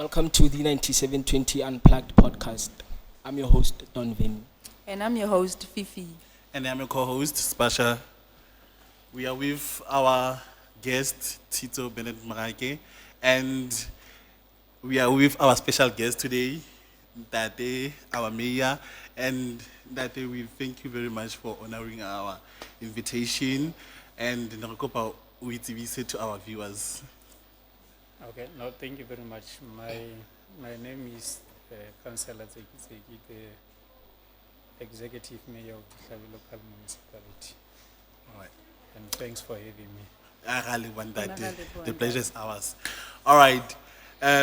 Welcome to the 9720 Unplugged podcast. I'm your host, Don Vin. And I'm your host, Fifi. And I'm your co-host, Spasha. We are with our guest, Tito Bennett Marake, and we are with our special guest today, Dade, our mayor, and Dade, we thank you very much for honoring our invitation, and Nakopa we say to our viewers. Okay, no, thank you very much. My name is Councillor Tseki Tseki, the Executive Mayor of Dihlabeng local Municipality. All right. And thanks for having me. I really want that. The pleasure is ours. All right.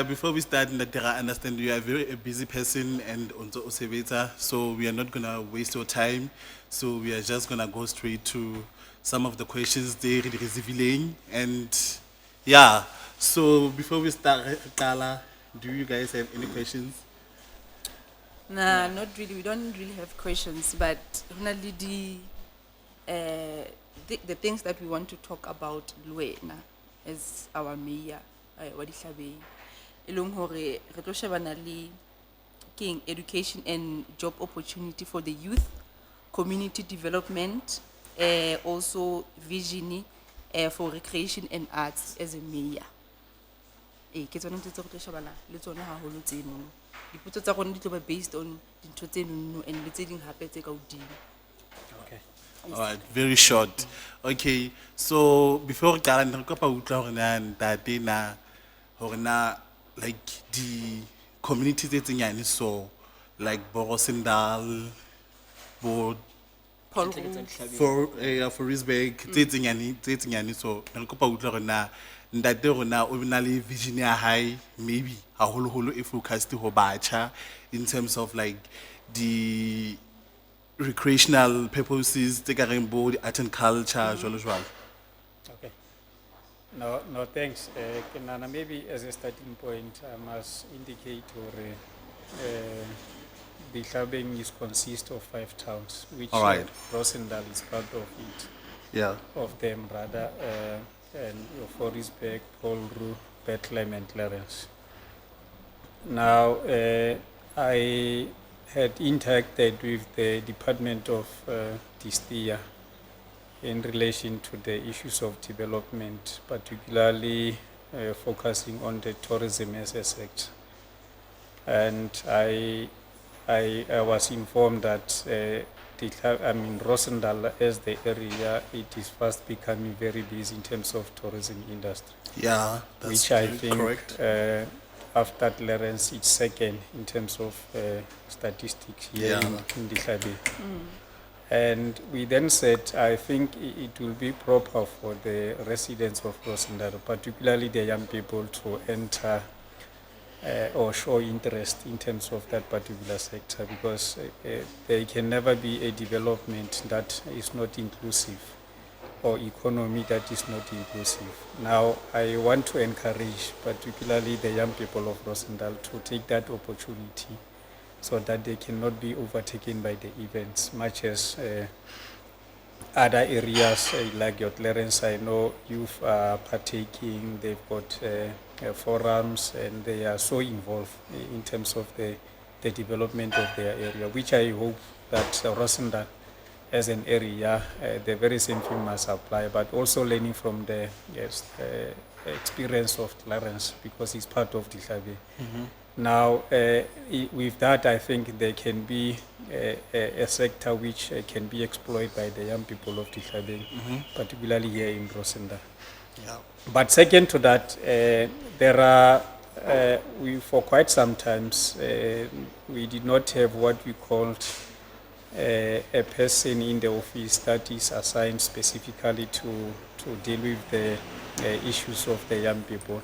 Before we start, I understand you are a busy person and also Osebeta, so we are not going to waste your time. So we are just going to go straight to some of the questions they receiving. And yeah, so before we start, Kala, do you guys have any questions? Nah, not really. We don't really have questions, but definitely the things that we want to talk about, Luena, as our mayor, wa Dihlabeng, e leng hore re tlo shebana le keng education and job opportunity for the youth, community development, also vision for recreation and arts as a mayor. Ke tsone ntse re tlo shebana le tsone haholo tseno. Dipotso tsa rona di tlo ba based on dintho tseno and le tse ding hape tse ka hodimo. Okay. All right, very short. Okay, so before we start, I'm going to like the communities that's in Yani, so like Rosendal, Paul for Risbeck, that's in Yani, so I'm going to that there na ordinarily vision high, maybe a whole focus to Hobacha in terms of like the recreational purposes, taking board art and culture, as well. Okay. No, thanks. Kenana, maybe as a starting point, I must indicate Dihlabeng consists of 5 towns, which Rosendal is part of it. Yeah. Of them, rather. And Risbeck, Paulru, Bethlehem, and Clarence. Now, I had interacted with the Department of Distia in relation to the issues of development, particularly focusing on the tourism as a sector. And I was informed that Rosendal as the area, it is fast becoming very busy in terms of tourism industry. Yeah, that's which I think correct. After Clarence, it's second in terms of statistics here in Dihlabeng. And we then said, I think it will be proper for the residents of Rosendal, particularly the young people, to enter or show interest in terms of that particular sector, because there can never be a development that is not inclusive or economy that is not inclusive. Now, I want to encourage particularly the young people of Rosendal to take that opportunity so that they cannot be overtaken by the events, much as other areas like your Clarence, I know youth are partaking, they've got forums, and they are so involved in terms of the development of their area, which I hope that Rosendal as an area, the very same thing must apply, but also learning from the experience of Clarence, because it's part of Dihlabeng. Now, with that, I think there can be a sector which can be exploited by the young people of Dihlabeng, particularly here in Rosendal. Yeah. But second to that, there are, for quite some times, we did not have what we called a person in the office that is assigned specifically to deal with the issues of the young people.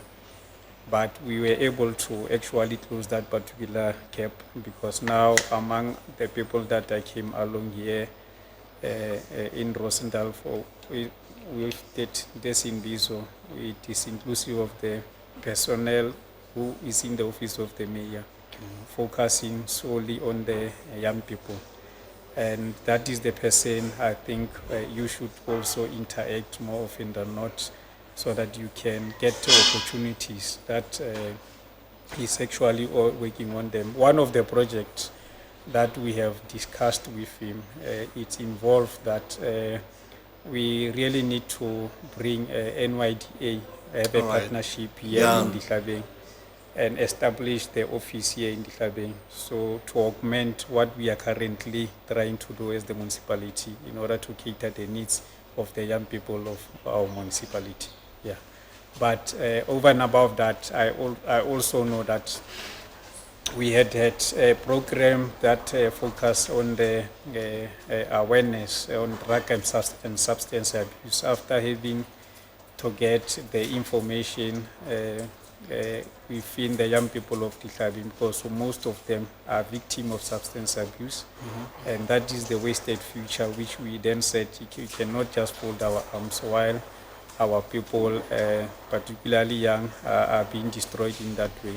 But we were able to actually close that particular gap, because now among the people that I came along here in Rosendal with this in Bizo, it is inclusive of the personnel who is in the office of the mayor, focusing solely on the young people. And that is the person I think you should also interact more often than not, so that you can get opportunities that He's actually working on them. One of the projects that we have discussed with him, it's involved that we really need to bring NYDA, have a All right. partnership here Yeah. in Dihlabeng, and establish the office here in Dihlabeng. So to augment what we are currently trying to do as the municipality in order to cater the needs of the young people of our municipality. Yeah. But over and above that, I also know that we had a program that focused on the awareness on drug and substance abuse. After having to get the information within the young people of Dihlabeng, because most of them are victims of substance abuse, and that is the wasted future, which we then said you cannot just fold our arms while our people, particularly young, are being destroyed in that way.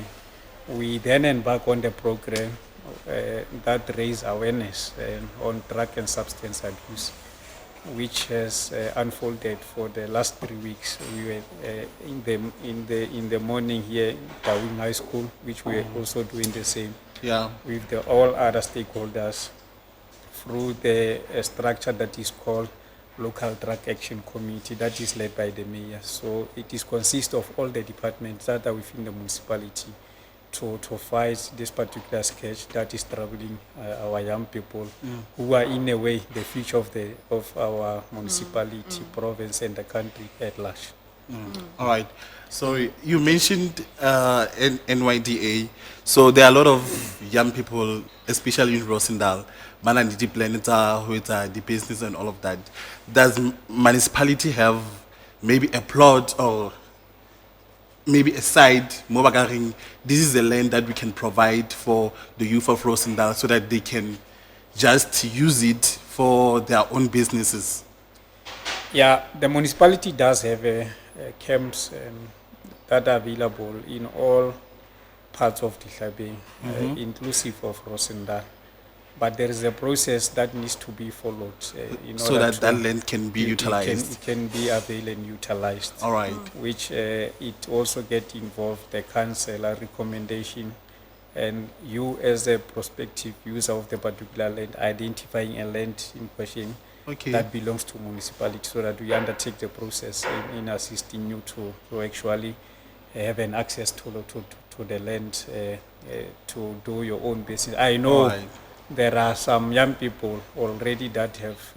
We then embark on the program that raise awareness on drug and substance abuse, which has unfolded for the last 3 weeks. We were in the morning here in Dihlabeng High School, which we are also doing the same Yeah. with all other stakeholders through the structure that is called Local Drug Action Committee that is led by the mayor. So it is consists of all the departments that are within the municipality to fight this particular scourge that is troubling our young people who are in a way the future of our municipality, province and the country at large. All right. So you mentioned NYDA. So there are a lot of young people, especially in Rosendal, managing planeta, who the business and all of that. Does municipality have maybe a plot or maybe a side, Mobagaring, this is the land that we can provide for the youth of Rosendal so that they can just use it for their own businesses? Yeah, the municipality does have camps that are available in all parts of Dihlabeng, inclusive of Rosendal. But there is a process that needs to be followed in So order that to that land can be utilized. It can be available and utilized. All right. Which it also get involved the council recommendation, and you as a prospective user of the particular land identifying a land in question Okay. that belongs to municipality, so that we undertake the process in assisting you to actually have an access to the land to do your own business. I know. All right. There are some young people already that have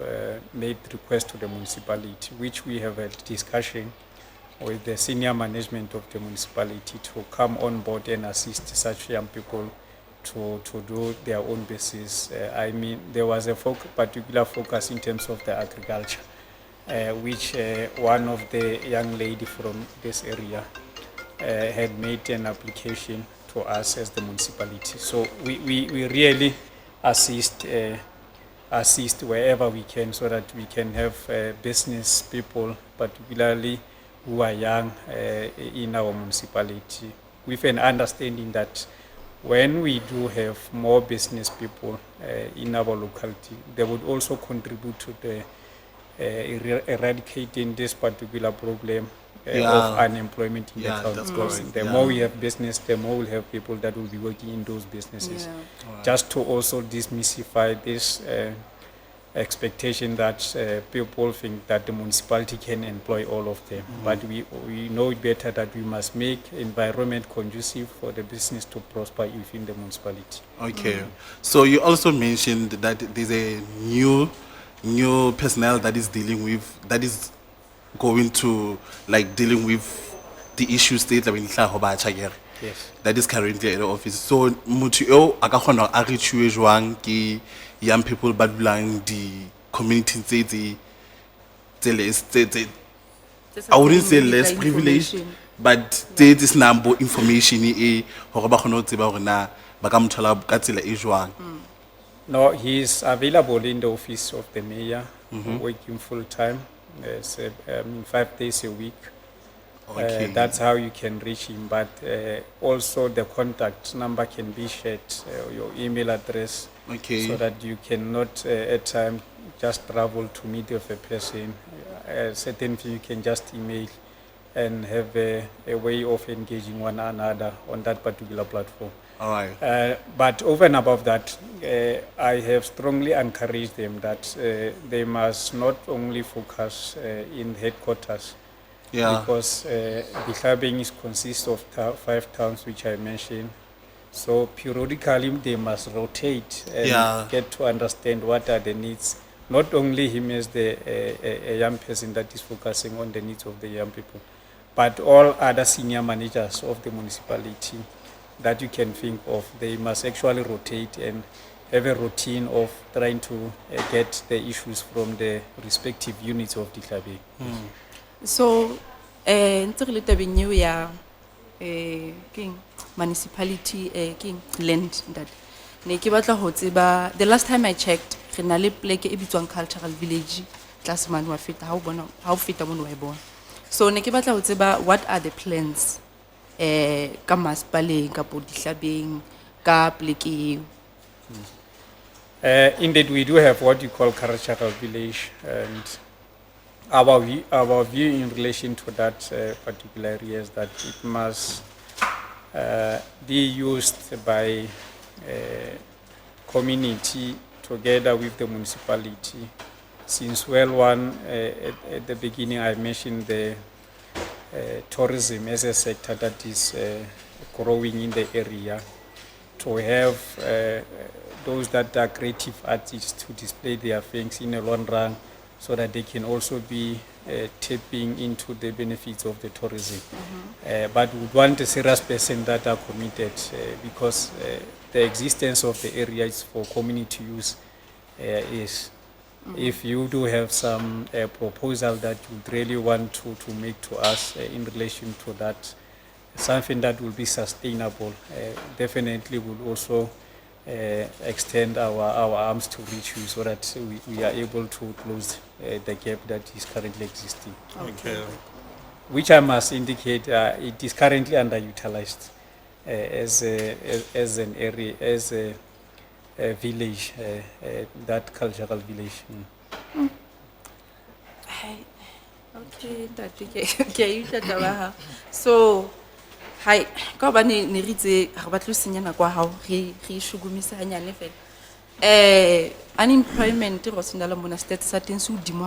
made requests to the municipality, which we have a discussion with the senior management of the municipality to come on board and assist such young people to do their own business. I mean, there was a particular focus in terms of the agriculture, which one of the young lady from this area had made an application to us as the municipality. So we really assist wherever we can, so that we can have business people, particularly who are young, in our municipality, with an understanding that when we do have more business people in our locality, they would also contribute to the eradicating this particular problem of unemployment in the county. that's Because correct. the more we have business, the more we'll have people that will be working in those businesses. Yeah. Just to also demystify this expectation that people think that the municipality can employ all of them. But we know it better that we must make environment conducive for the business to prosper within the municipality. Okay. So you also mentioned that there's a new personnel that is going to dealing with the issues that Yes. that is currently at the office. So motho eo a ka kgona a reachiwe jwang ke young people ba dulang di communities tse I wouldn't say less privileged, but there is number information e hore ba kgone ho tseba hore na ba ka mothola ka tsela e jwang. No, he is available in the office of the mayor, working full time, 5 days a week. Okay. That's how you can reach him. But also the contact number can be shared, your email address, Okay. so that you cannot at times just travel to meet with a person. Certain thing you can just email and have a way of engaging one another on that particular platform. All right. But over and above that, I have strongly encouraged them that they must not only focus in headquarters, because Dihlabeng consists of 5 towns, which I mentioned. So periodically they must rotate and get to understand what are the needs. Not only him as a young person that is focusing on the needs of the young people, but all other senior managers of the municipality that you can think of. They must actually rotate and have a routine of trying to get the issues from the respective units of Dihlabeng. So, ntse re le tabeng eo ya keng municipality keng land that ne ke batla ho tseba, the last time I checked re na le pleke e bitswang cultural village tlase mane wa feta ha o feta mona wa e bona. So ne ke batla ho tseba, what are the plans ka masipaleng ka Dihlabeng ka pleke eo? Indeed, we do have what you call cultural village, and our view in relation to that particular area is that it must be used by community together with the municipality. Since at the beginning I mentioned the tourism as a sector that is growing in the area, to have those that are creative artists to display their things in a long run, so that they can also be tapping into the benefits of the tourism. But we want a serious person that are committed, because the existence of the area is for community use. If you do have some proposal that you really want to make to us in relation to that, something that will be sustainable, definitely will also extend our arms to reach you, so that we are able to close the gap that is currently existing. Okay. Which I must indicate, it is currently underutilized as an area, as a village, that cultural village. Okay, that so hi, ka ba ne re itse re batla senya nako ha re shugumisa hanyane fela. Unemployment Rosendal mona stats sa teng se udimo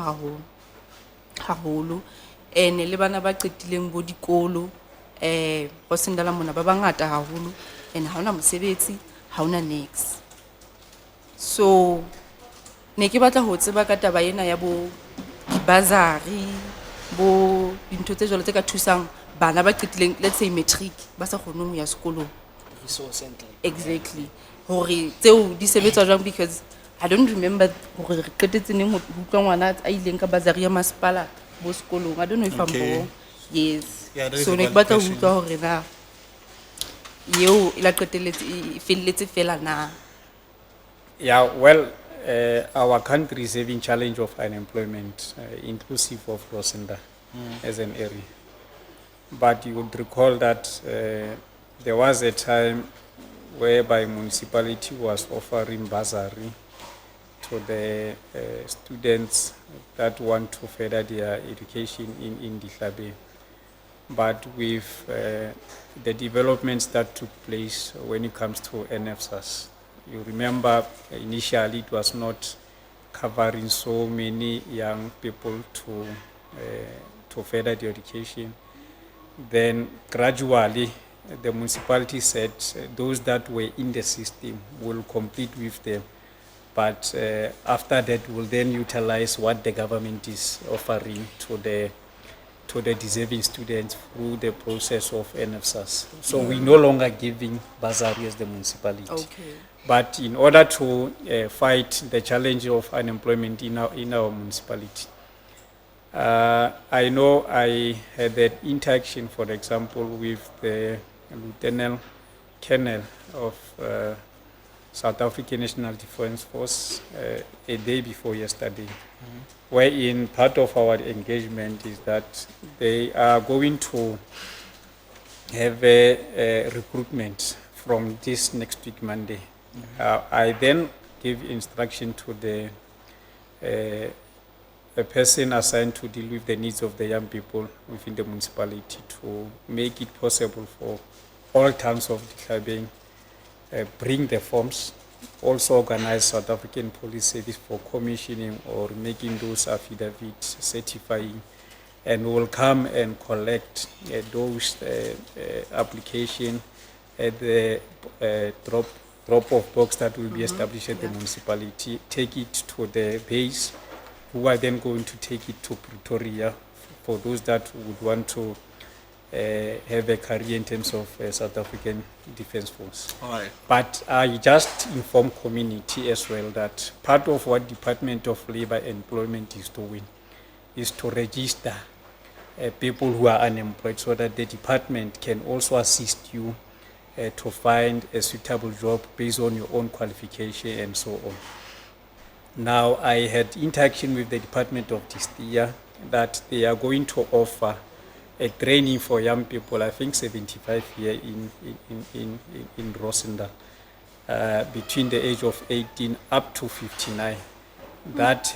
haholo, ene le bana ba qetileng bo dikolo Rosendal mona ba bangata haholo, ene ha ona mosebetsi, ha ona next. So ne ke batla ho tseba ka taba ena ya bo bazari, bo dintho tse jwalo tse ka thusang bana ba qetileng, let's say matric, ba sa kgoneng ho ya sekolong. Resource center. Exactly. Hore tseo di sebetsa jwang, because I don't remember hore re qetetse neng ho utlwa ngwana a ileng ka bazari ya masepala bo sekolong. I don't know if I'm wrong. Yes. Yeah, that is So a ne ke valid batla ho question. utlwa hore na eo ila qetelletse e felletse fela na. Yeah, well, our country is having challenge of unemployment, inclusive of Rosendal as an area. But you would recall that there was a time whereby municipality was offering bursary to the students that want to further their education in Dihlabeng. But with the developments that took place when it comes to NFSAS, you remember initially it was not covering so many young people to further their education. Then gradually the municipality said those that were in the system will compete with them, but after that will then utilize what the government is offering to the deserving students through the process of NFSAS. So we're no longer giving bursary as the municipality. Okay. But in order to fight the challenge of unemployment in our municipality, I know I had that interaction, for example, with the Lieutenant Colonel of South African National Defence Force a day before yesterday, wherein part of our engagement is that they are going to have a recruitment from this next week Monday. I then gave instruction to the a person assigned to deal with the needs of the young people within the municipality to make it possible for all towns of Dihlabeng bring the forms, also organize South African Police Service for commissioning or making those affidavits, certifying, and will come and collect those application at the drop-off box that will be established at the municipality, take it to the base, who are then going to take it to Pretoria for those that would want to have a career in terms of South African Defence Force. All right. But I just inform community as well that part of what Department of Labour and Employment is doing is to register people who are unemployed so that the department can also assist you to find a suitable job based on your own qualification and so on. Now, I had interaction with the Department of this year that they are going to offer a training for young people, I think 75 here in Rosendal, between the age of 18 up to 59, that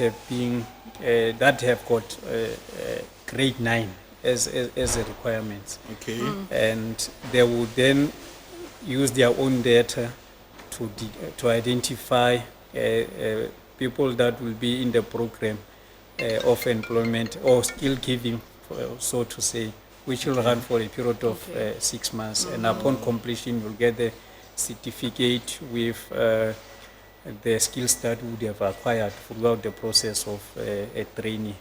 have got grade 9 as a requirement. Okay. And they would then use their own data to identify people that will be in the program of employment or skill giving, so to say, which will run for a period of 6 months. And upon completion, you'll get the certificate with the skills that would have acquired throughout the process of a trainee.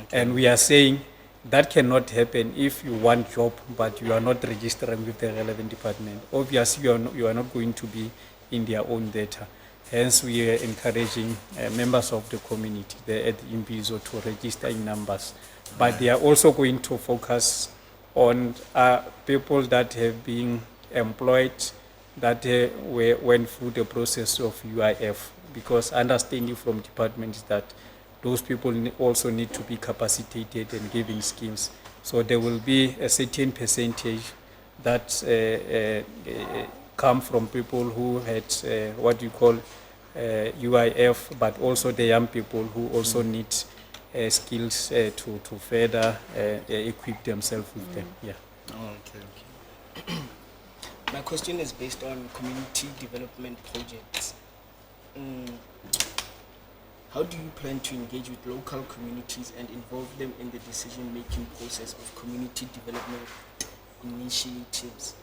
Okay. And we are saying that cannot happen if you want job, but you are not registering with the relevant department. Obviously, you are not going to be in their own data. Hence, we are encouraging members of the community, the MPs, to register in numbers. But they are also going to focus on people that have been employed, that went through the process of UIF, because understanding from department is that those people also need to be capacitated and given schemes. So there will be a certain percentage that come from people who had what you call UIF, but also the young people who also need skills to further equip themselves with them. Yeah. Oh, okay. My question is based on community development projects. How do you plan to engage with local communities and involve them in the decision-making process of community development initiatives?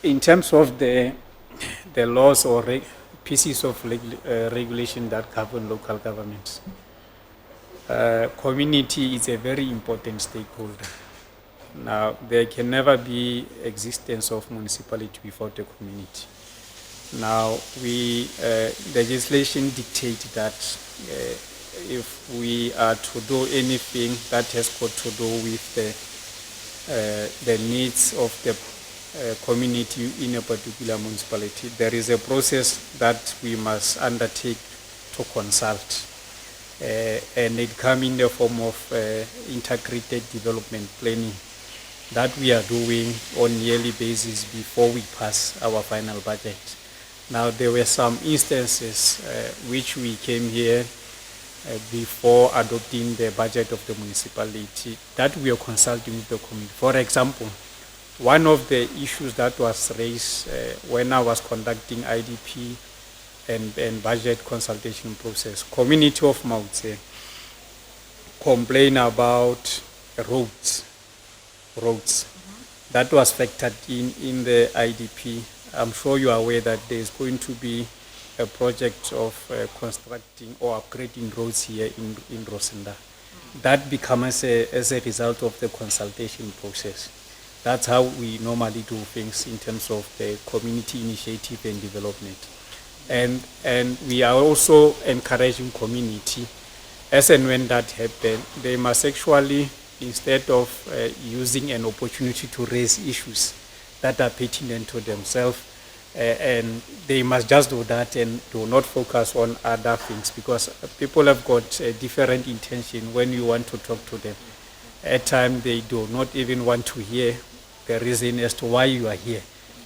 In terms of the laws or pieces of regulation that govern local governments, community is a very important stakeholder. Now, there can never be existence of municipality without a community. Now, legislation dictates that if we are to do anything that has got to do with the needs of the community in a particular municipality, there is a process that we must undertake to consult. And it comes in the form of integrated development planning that we are doing on a yearly basis before we pass our final budget. Now, there were some instances which we came here before adopting the budget of the municipality that we are consulting with the community. For example, one of the issues that was raised when I was conducting IDP and budget consultation process, community of Mautse complain about roads. That was factored in the IDP. I'm sure you are aware that there is going to be a project of constructing or upgrading roads here in Rosendal. That becomes as a result of the consultation process. That's how we normally do things in terms of the community initiative and development. And we are also encouraging community, as and when that happens, they must actually, instead of using an opportunity to raise issues that are pertinent to themselves, and they must just do that and do not focus on other things, because people have got a different intention when you want to talk to them. At times they do not even want to hear the reason as to why you are here,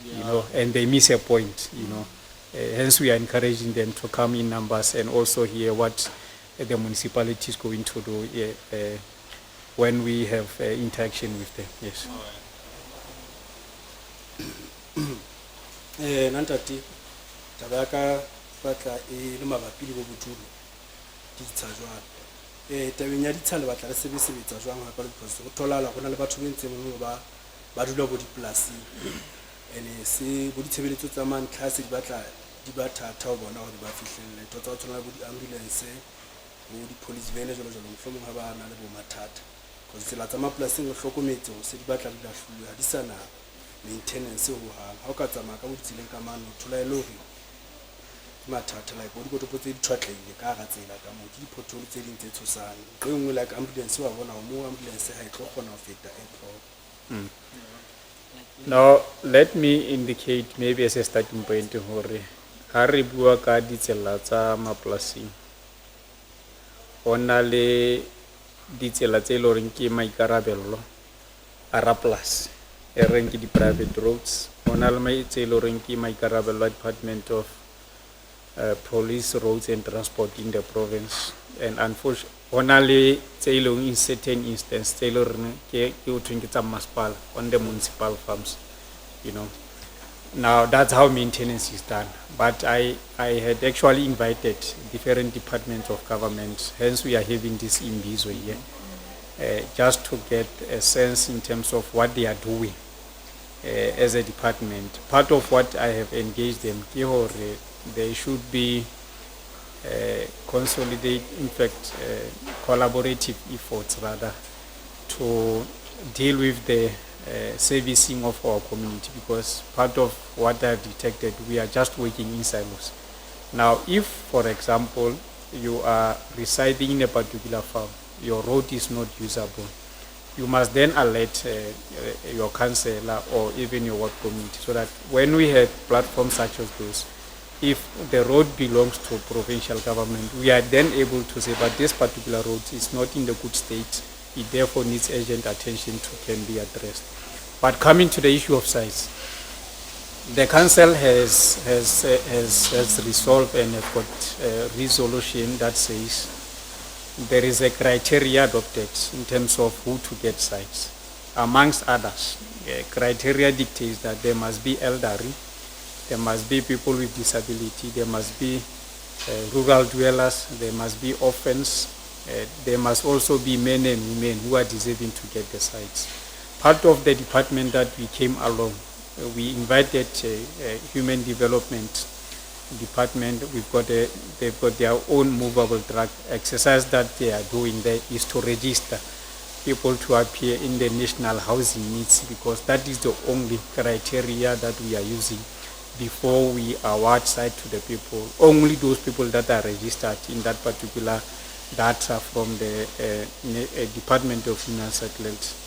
you know, and they miss a point, you know. Hence we are encouraging them to come in numbers and also hear what the municipality is going to do when we have interaction with them. Yes. Nantati tabaka batla le mabapi le bobutulo di tsha jwang tabeng ya ditsha le batla re sebetsa jwang ha ka le because go tholala gona le batho bentse mo ba dula bo dipolasing ene se bo ditshebeletso tsa man class di batla di ba thata ho bona hore ba fihlelle tota o tsona bo di ambulance bo di police van jalo jalo mhlomong ha ba na le bo mathata because tsela tsa mapolasing go hlokometse ho se di batla di lahlulwe ha di sana maintenance ho ha o ka tsamaya ka botsileng ka mano thola e le hore mathata like bo di kotopo tse di tshwatlehile ka ga tsela ka mo ke diphotholo tse ding tse tshosang go engwe like ambulance wa bona mo ambulance ha e tlo kgona ho feta airport. Now let me indicate maybe as a starting point hore ha re bua ka ditsela tsa mapolasing ona le ditsela tse loreng ke maikarabello a rapolasi e reng ke di private roads ona le mai tse loreng ke maikarabello a Department of Police, Roads and Transport in the province, and unfortunately ona le tse leng in certain instances tse loreng ke o thweng tsa masepala on the municipal farms, you know. Now that's how maintenance is done, but I had actually invited different departments of government, hence we are having this imbizo here, just to get a sense in terms of what they are doing as a department. Part of what I have engaged them, they should be consolidate, in fact, collaborative efforts rather to deal with the servicing of our community, because part of what I've detected, we are just working in silos. Now, if, for example, you are residing in a particular farm, your road is not usable, you must then alert your councillor or even your ward community, so that when we have platforms such as those, if the road belongs to provincial government, we are then able to say, but this particular road is not in the good state, it therefore needs urgent attention to can be addressed. But coming to the issue of size, the council has resolved and have got a resolution that says there is a criteria adopted in terms of who to get sites. Amongst others, criteria dictates that there must be elderly, there must be people with disability, there must be rural dwellers, there must be orphans, there must also be men and women who are deserving to get the sites. Part of the department that we came along, we invited human development department. They've got their own movable truck. Exercise that they are doing there is to register people to appear in the national housing needs, because that is the only criteria that we are using before we award site to the people. Only those people that are registered in that particular data from the Department of Human Settlements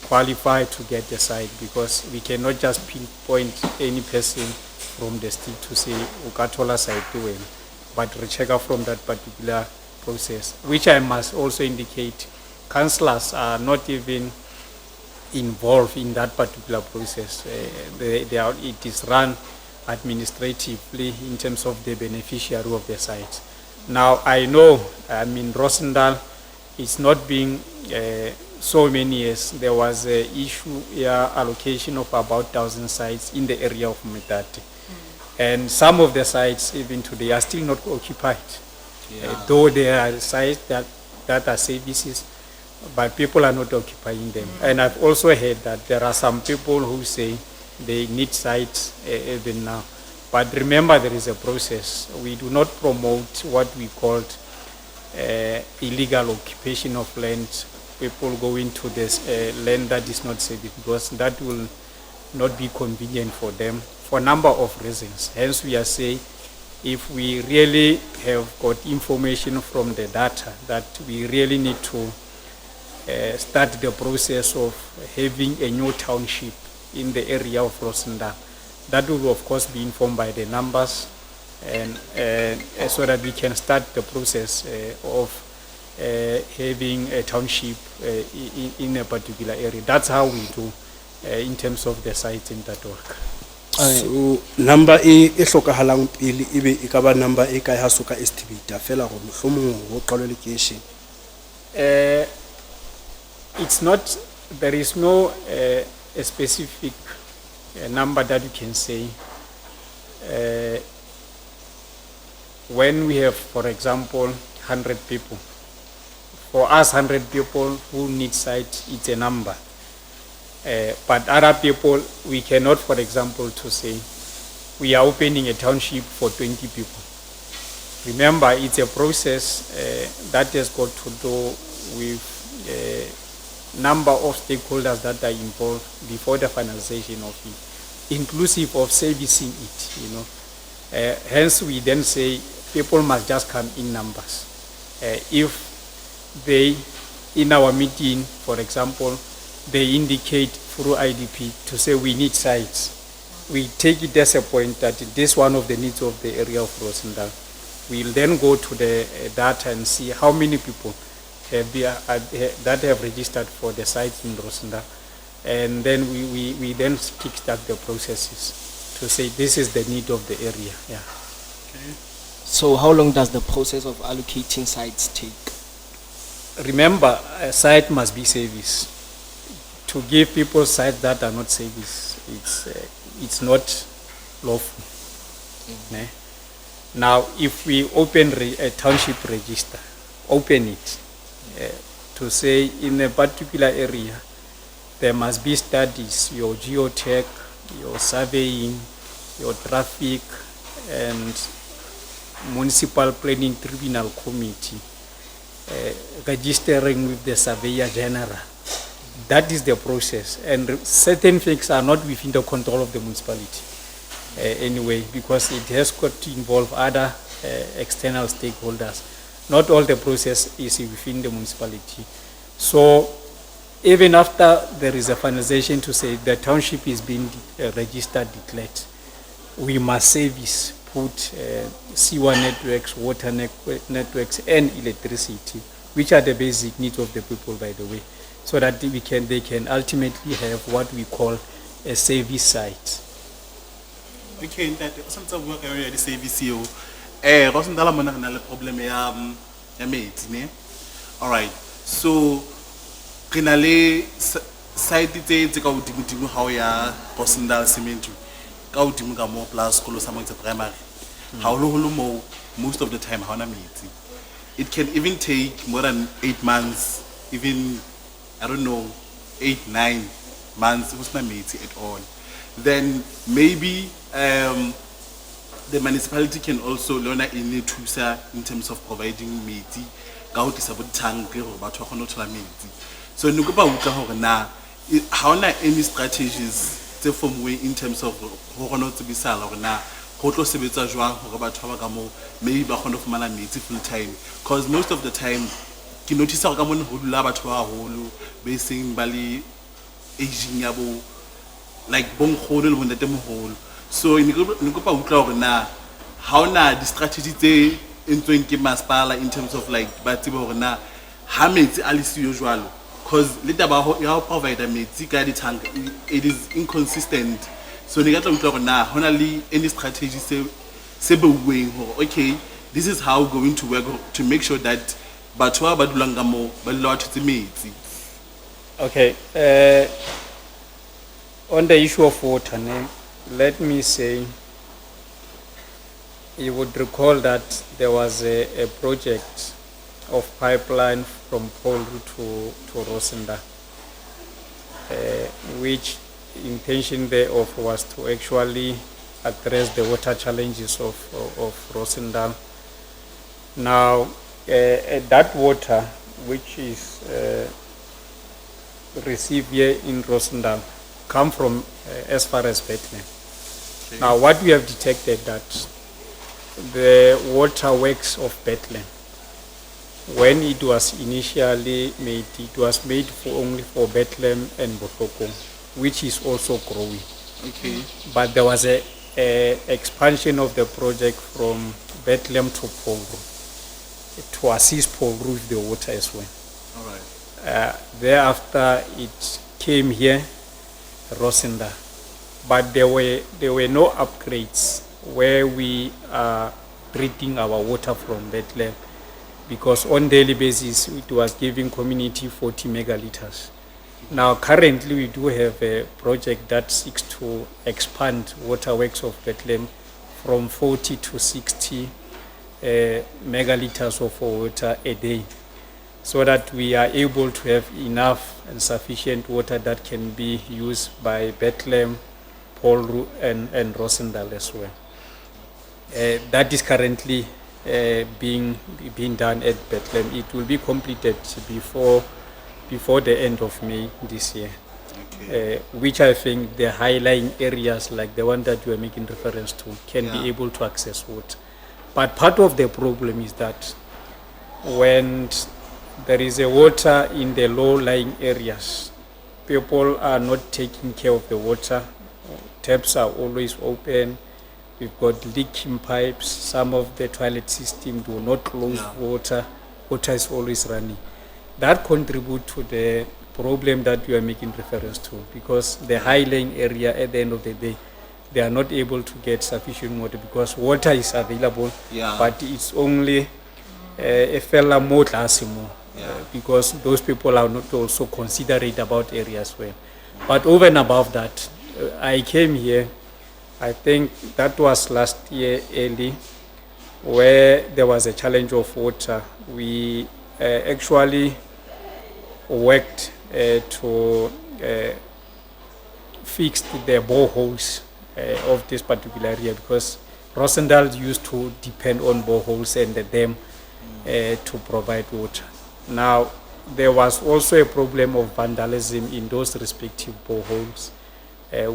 qualify to get the site, because we cannot just pinpoint any person from the state to say ukatola site to him, but we check out from that particular process, which I must also indicate councillors are not even involved in that particular process. It is run administratively in terms of the beneficiary of the site. Now I know, Rosendal is not being so many years. There was an issue here, allocation of about 1,000 sites in the area of Metati. And some of the sites even today are still not occupied. Though there are sites that are services, but people are not occupying them. And I've also heard that there are some people who say they need sites even now. But remember, there is a process. We do not promote what we called illegal occupation of land. People go into this land that is not safe, because that will not be convenient for them for a number of reasons. Hence, we are saying, if we really have got information from the data that we really need to start the process of having a new township in the area of Rosendal, that will of course be informed by the numbers, and so that we can start the process of having a township in a particular area. That's how we do in terms of the sites in that work. So number e hlokahalang pele ebe e ka ba number e kae ha soka estimate fela go mohlomong ho qalwe location. It's not, there is no a specific number that you can say. When we have, for example, 100 people, for us 100 people who need site, it's a number. But other people, we cannot, for example, to say, we are opening a township for 20 people. Remember, it's a process that has got to do with number of stakeholders that are involved before the finalization of it, inclusive of servicing it, hence, we then say people must just come in numbers. If they, in our meeting, for example, they indicate through IDP to say we need sites, we take it as a point that this is one of the needs of the area of Rosendal. We'll then go to the data and see how many people that have registered for the sites in Rosendal, and then we then kickstart the processes to say this is the need of the area. Yeah. Okay. So how long does the process of allocating sites take? Remember, a site must be service. To give people sites that are not service, it's not lawful. Ne? Now, if we open a township register, open it to say in a particular area, there must be studies, your geotech, your surveying, your traffic, and municipal planning tribunal committee, registering with the surveyor general. That is the process, and certain things are not within the control of the municipality anyway, because it has got to involve other external stakeholders. Not all the process is within the municipality. So even after there is a finalization to say the township is being registered, declared, we must service, put sewer networks, water networks, and electricity, which are the basic needs of the people, by the way, so that they can ultimately have what we call a service site. Okay, that sometimes work area the service you. Rosendal mona na le problem ya metsi ne. All right. So re na le site tse ka hodimo ha o ya Rosendal cement ka hodimo ka mo plus kolo sa Mautse primary. Haholo mo most of the time ha ona metsi. It can even take more than 8 months, even I don't know, 8-9 months it was not metsi at all. Then maybe the municipality can also learn in terms of providing metsi ka ho tlisa bo tank hore batho ba kgone ho thola metsi. So ne go ba utlwa hore na ha ona any strategies tse formwe in terms of ho kgona ho tsebisala hore na ho tlo sebetsa jwang hore batho ba ka mo maybe ba kgone ho fumana metsi full time, because most of the time ke notice hore ka mona ho dula batho ba haholo be seng ba le aging ya bo like bonkgono le bontate moholo. So ne go pa utlwa hore na ha ona di strategy tse entsweng ke masipala in terms of like ba tsebe hore na ha metsi a le siyo jwalo, because le taba ya provide metsi ka di tank it is inconsistent. So ne ga tla utlwa hore na hona le any strategy se beuweng hore okay, this is how we're going to work to make sure that batho ba dulang ka mo ba le wa thotse metsi. Okay, on the issue of water, let me say, you would recall that there was a project of pipeline from Polru to Rosendal, which intention thereof was to actually address the water challenges of Rosendal. Now, that water, which is received here in Rosendal, come from as far as Bethlehem. Okay. Now, what we have detected that the water works of Bethlehem, when it was initially made, it was made only for Bethlehem and Botlokong, which is also growing. Okay. But there was a expansion of the project from Bethlehem to Polru to assist Polru with the water as well. All right. Thereafter, it came here, Rosendal. but there were no upgrades where we are treating our water from Bethlehem, because on daily basis it was giving community 40 megaliters. Now currently we do have a project that seeks to expand waterworks of Bethlehem from 40 to 60 megaliters of water a day, so that we are able to have enough and sufficient water that can be used by Bethlehem, Paul and Rosendal as well. That is currently being done at Bethlehem. It will be completed before the end of May this year. Okay. Which I think the high-lying areas like the one that you are making reference to can be able to access water. But part of the problem is that when there is a water in the low-lying areas, people are not taking care of the water. Taps are always open. We've got leaking pipes. Some of the toilet system do not close water. Water is always running. That contributes to the problem that you are making reference to, because the high-lying area at the end of the day, they are not able to get sufficient water because water is available, but it's only a fella more classimo, because those people are not also considerate about areas where. But over and above that, I came here, I think that was last year early, where there was a challenge of water. We actually worked to fix the boreholes of this particular area, because Rosendal used to depend on boreholes and the dam to provide water. Now, there was also a problem of vandalism in those respective boreholes,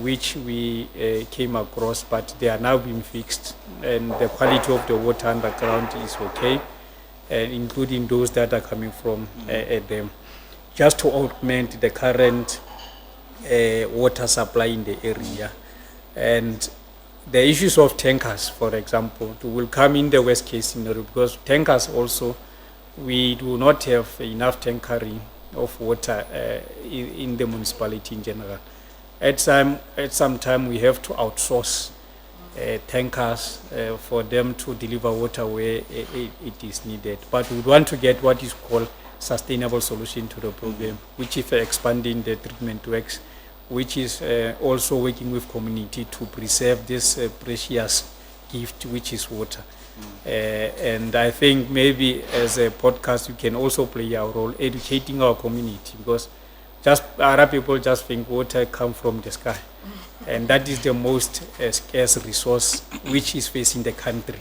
which we came across, but they are now being fixed, and the quality of the water underground is okay, including those that are coming from a dam, just to augment the current water supply in the area. And the issues of tankers, for example, will come in the worst case scenario, because tankers also, we do not have enough tankering of water in the municipality in general. At some time we have to outsource tankers for them to deliver water where it is needed. But we want to get what is called sustainable solution to the problem, which is expanding the treatment works, which is also working with community to preserve this precious gift, which is water. And I think maybe as a podcast, you can also play our role educating our community, because just Arab people just think water comes from the sky. And that is the most scarce resource which is facing the country.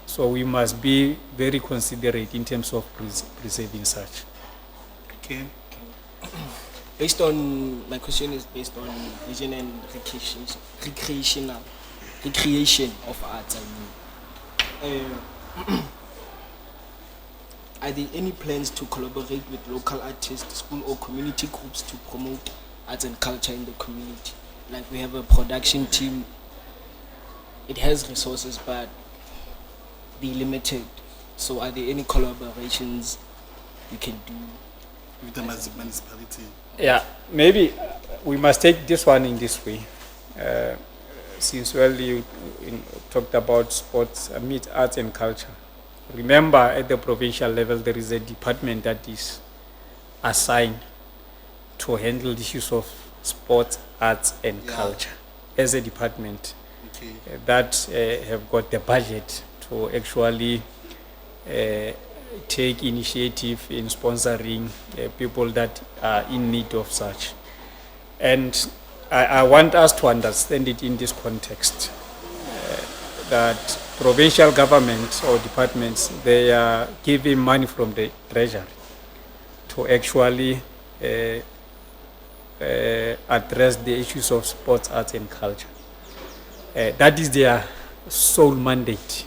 So we must be very considerate in terms of preserving such. Okay. My question is based on vision and recreation of arts. Are there any plans to collaborate with local artists, school or community groups to promote arts and culture in the community? Like, we have a production team, it has resources but they're limited. So are there any collaborations you can do with the municipality? Yeah, maybe we must take this one in this way. Since you talked about sports, arts and culture. Remember, at the provincial level, there is a department that is assigned to handle the issues of sports, arts and culture as a department that have got the budget to actually take initiative in sponsoring people that are in need of such. And I want us to understand it in this context, that provincial governments or departments, they are giving money from the treasury to actually address the issues of sports, arts and culture. That is their sole mandate.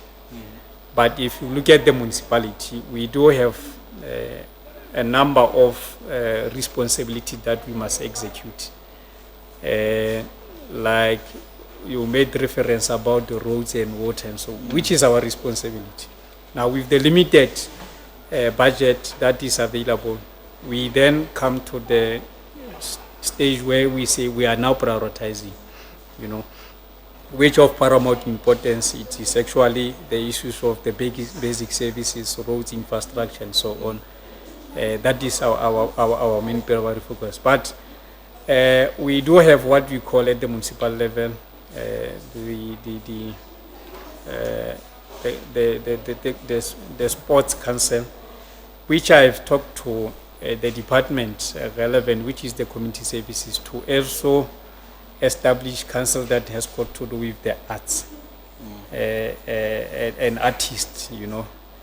But if you look at the municipality, we do have a number of responsibilities that we must execute. Like you made reference about the roads and water and so, which is our responsibility. Now with the limited budget that is available, we then come to the stage where we say we are now prioritizing. which of paramount importance it is actually the issues of the basic services, roads, infrastructure, and so on. That is our main primary focus. But we do have what we call at the municipal level the sports council, which I've talked to the department relevant, which is the community services, to also establish council that has got to do with the arts and artists,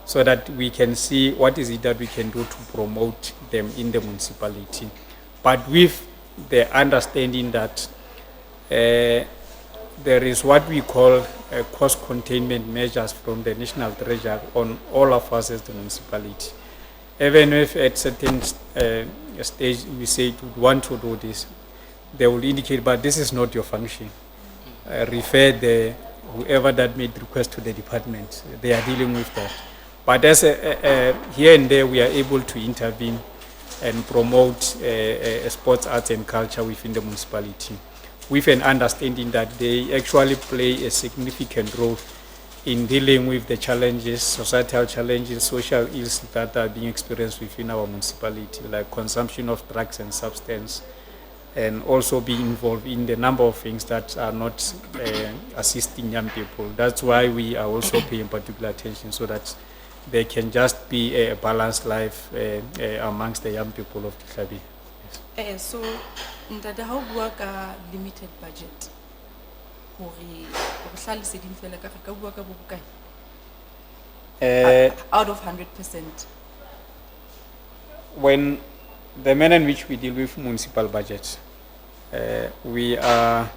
so that we can see what is it that we can do to promote them in the municipality, but with the understanding that there is what we call cost containment measures from the national treasury on all of us as the municipality. Even if at certain stage we say we want to do this, they will indicate, but this is not your function. Refer whoever that made request to the department. They are dealing with that. But as here and there, we are able to intervene and promote sports, arts, and culture within the municipality, with an understanding that they actually play a significant role in dealing with the challenges, societal challenges, social ills that are being experienced within our municipality, like consumption of drugs and substance, and also be involved in the number of things that are not assisting young people. That's why we are also paying particular attention, so that there can just be a balanced life amongst the young people of Dihlabeng. Yes. So, Ndada, how work a limited budget? Out of 100%. When the manner in which we deal with municipal budgets, we are,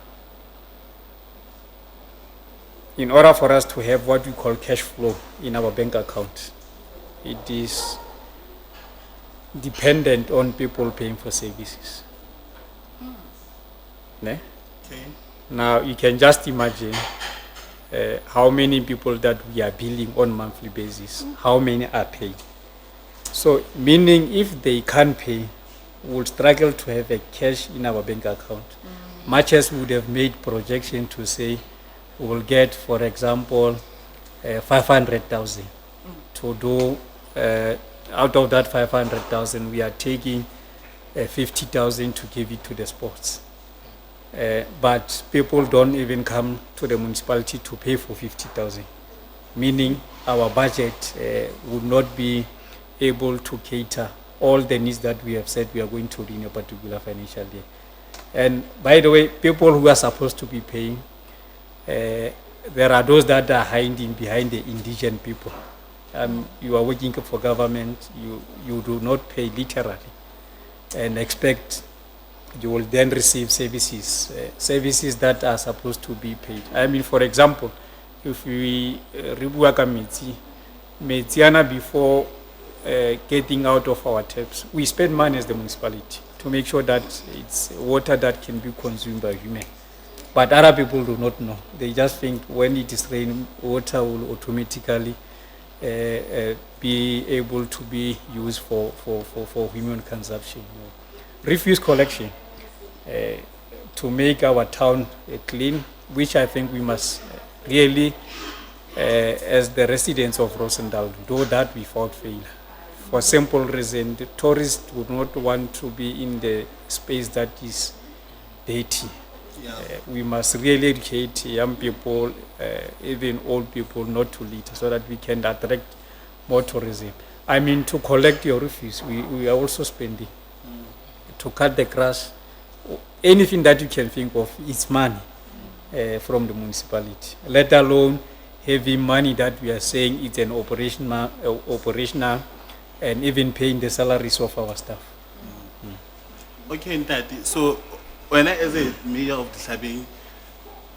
in order for us to have what we call cash flow in our bank account, it is dependent on people paying for services. Ne? Okay. Now you can just imagine how many people that we are billing on monthly basis, how many are paid. So meaning if they can't pay, we'll struggle to have a cash in our bank account. Much as we would have made projection to say we'll get, for example, 500,000 to do, out of that 500,000, we are taking 50,000 to give it to the sports. But people don't even come to the municipality to pay for 50,000, meaning our budget would not be able to cater all the needs that we have said we are going to do in a particular financial year. And by the way, people who are supposed to be paying, there are those that are hiding behind the indigent people. You are working for government, you do not pay literally and expect you will then receive services that are supposed to be paid. I mean, for example, if we rebuaka Metsiana before getting out of our taps, we spend money as the municipality to make sure that it's water that can be consumed by human. But other people do not know. They just think when it is raining, water will automatically be able to be used for human consumption. Refuse collection to make our town clean, which I think we must really, as the residents of Rosendal, do that without fail. For simple reason, the tourists would not want to be in the space that is dirty. Yeah. We must really educate young people, even old people, not to litter, so that we can attract more tourism. I mean, to collect your refuse, we are also spending. To cut the grass, anything that you can think of, is money from the municipality, let alone having money that we are saying it's an operational and even paying the salaries of our staff. Okay, Ntati, so when I, as a mayor of Dihlabeng,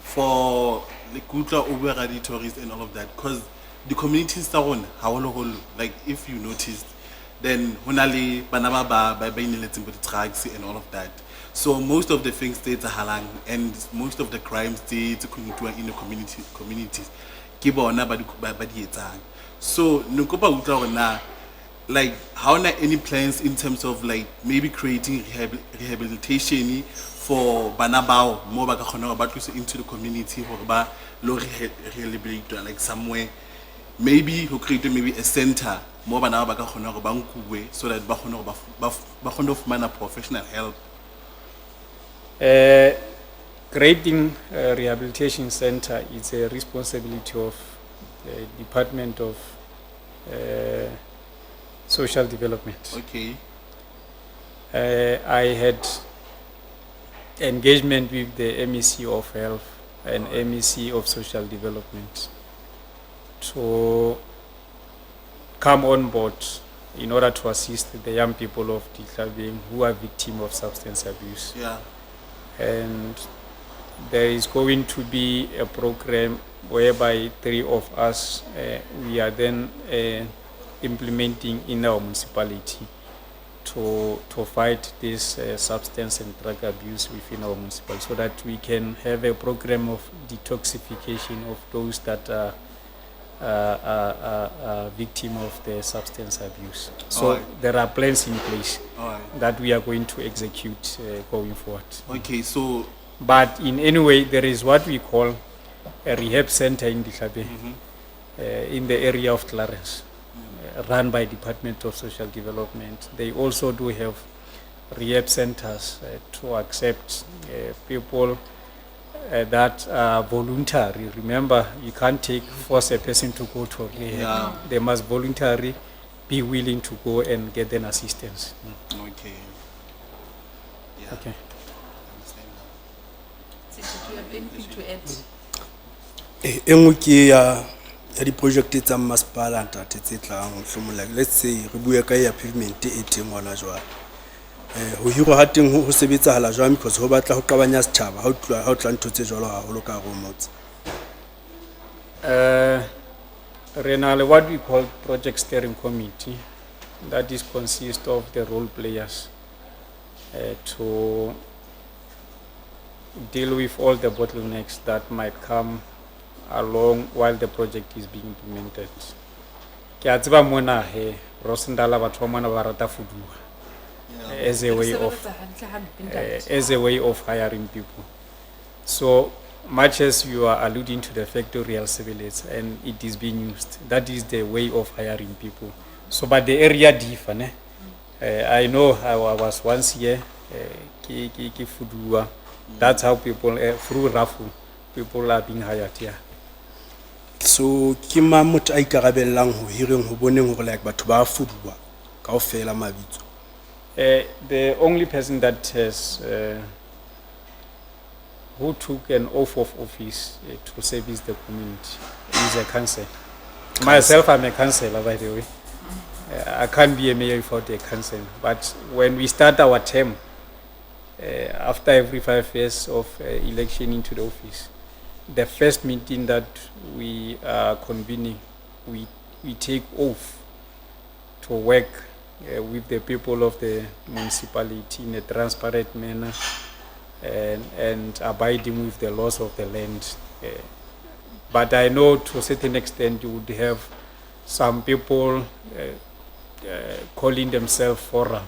for the Kutla over tourists and all of that, because the communities are on, like if you noticed, then honali banaba ba ineleting with drugs and all of that. So most of the things stay to halang, and most of the crimes stay to in the communities. Kibona ba di etsang. So nukopa utla na like how are any plans in terms of like maybe creating rehabilitation for banabao more ba ka khona hore ba tlose into the community hore ba lo rehabilitate like somewhere, maybe who create maybe a center more bana ba ka khona hore ba nkuwe so that ba khona hore ba khona ho fumana professional help. Creating a rehabilitation center is a responsibility of the Department of Social Development. Okay. I had engagement with the MEC of Health and MEC of Social Development to come on board in order to assist the young people of Dihlabeng who are victims of substance abuse. Yeah. And there is going to be a program whereby 3 of us, we are then implementing in our municipality to fight this substance and drug abuse within our municipality, so that we can have a program of detoxification of those that are victim of the substance abuse. So there are plans in place that we are going to execute going forward. Okay, so but in any way, there is what we call a rehab center in Dihlabeng, in the area of Clarence, run by Department of Social Development. They also do have rehab centers to accept people that are voluntary. Remember, you can't force a person to go to rehab. Yeah. They must voluntarily be willing to go and get an assistance. Okay. Yeah. Okay. Do you have anything to add? Engwe ke ya di project tsa masepala ntate tse tlang hlomola, let's say re bua ka ya pavement e teng hona jwale. Ho hiro ha teng ho sebetsahala jwang because ho batla ho qabanya setjhaba ha o tla ntho tse jwalo haholo ka go Mautse. Renal, what we call project steering committee, that is consist of the role players to deal with all the bottlenecks that might come along while the project is being implemented. Ke a tseba mona he Rosendal batho ba mona ba rata fudua as a way of hiring people. So much as you are alluding to the factorial surveillance and it is being used, that is the way of hiring people. So but the area differ. I know I was once here, ki fudua. That's how people, through raffle, people are being hired here. So ke mang motho a ikarabellang ho hireng ho boneng hore like batho ba fudua kaofela mabitso? The only person that has who took an oath of office to service the community is a councillor. Myself, I'm a councillor, by the way. I can't be a mayor without a councillor. But when we start our term, after every 5 years of election into the office, the first meeting that we are convening, we take oath to work with the people of the municipality in a transparent manner and abiding with the laws of the land. But I know to a certain extent you would have some people calling themselves forums